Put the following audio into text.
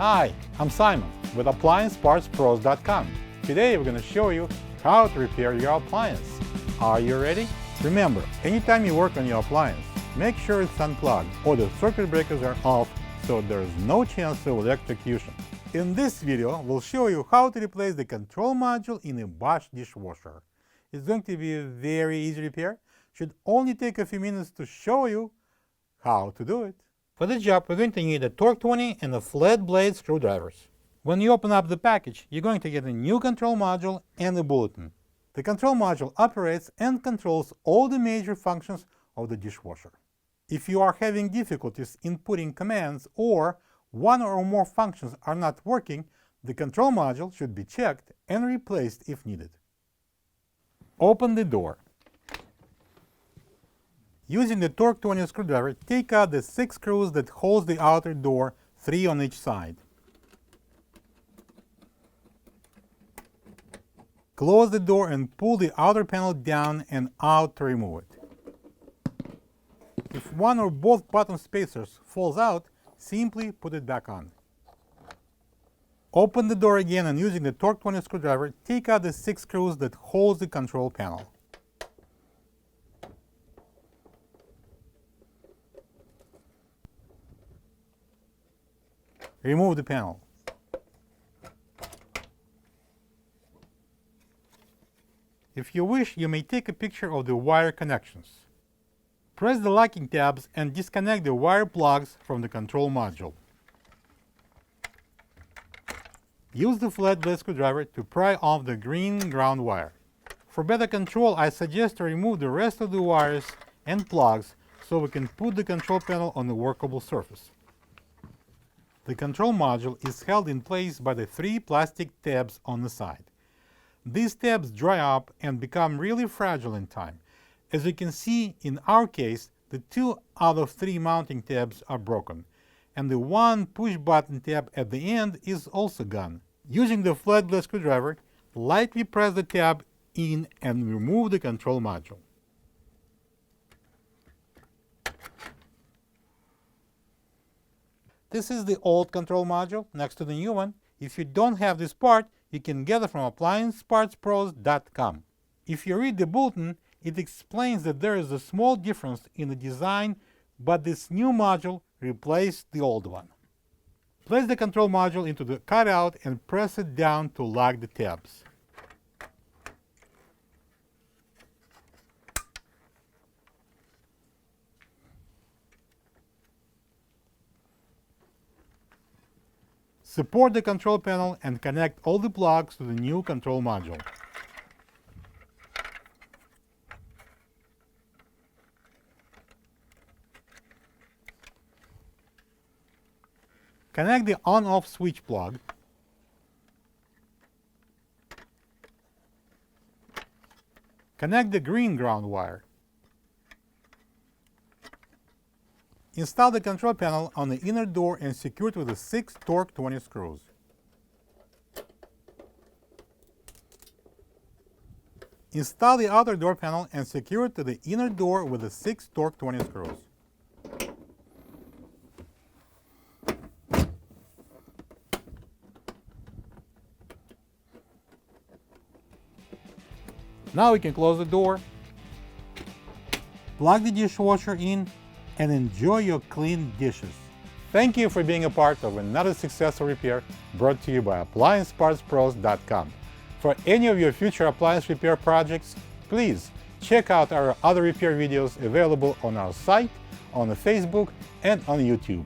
Hi, I'm Simon with AppliancePartsPros.com. Today we're going to show you how to repair your appliance. Are you ready? Remember, anytime you work on your appliance, make sure it's unplugged or the circuit breakers are off so there is no chance of electrocution. In this video, we'll show you how to replace the control module in a Bosch dishwasher. It's going to be a very easy repair. Should only take a few minutes to show you how to do it. For the job, we're going to need a Torx 20 and a flat blade screwdrivers. When you open up the package, you're going to get a new control module and a bulletin. The control module operates and controls all the major functions of the dishwasher. If you are having difficulties inputting commands or one or more functions are not working, the control module should be checked and replaced if needed. Open the door. Using the Torx 20 screwdriver, take out the 6 screws that hold the outer door, 3 on each side. Close the door and pull the outer panel down and out to remove it. If one or both bottom spacers falls out, simply put it back on. Open the door again and using the Torx 20 screwdriver, take out the 6 screws that hold the control panel. Remove the panel. If you wish, you may take a picture of the wire connections. Press the locking tabs and disconnect the wire plugs from the control module. Use the flat blade screwdriver to pry off the green ground wire. For better control, I suggest to remove the rest of the wires and plugs so we can put the control panel on a workable surface. The control module is held in place by the 3 plastic tabs on the side. These tabs dry up and become really fragile in time. As you can see, in our case, the 2 out of 3 mounting tabs are broken, and the 1 push-button tab at the end is also gone. Using the flat blade screwdriver, lightly press the tab in and remove the control module. This is the old control module next to the new one. If you don't have this part, you can get it from AppliancePartsPros.com. If you read the bulletin, it explains that there is a small difference in the design, but this new module replaced the old one. Place the control module into the cutout and press it down to lock the tabs. Support the control panel and connect all the plugs to the new control module. Connect the on-off switch plug. Connect the green ground wire. Install the control panel on the inner door and secure it with the 6 Torx 20 screws. Install the outer door panel and secure it to the inner door with the 6 Torx 20 screws. Now we can close the door, plug the dishwasher in, and enjoy your clean dishes. Thank you for being a part of another successful repair brought to you by AppliancePartsPros.com. For any of your future appliance repair projects, please check out our other repair videos available on our site, on Facebook, and on YouTube.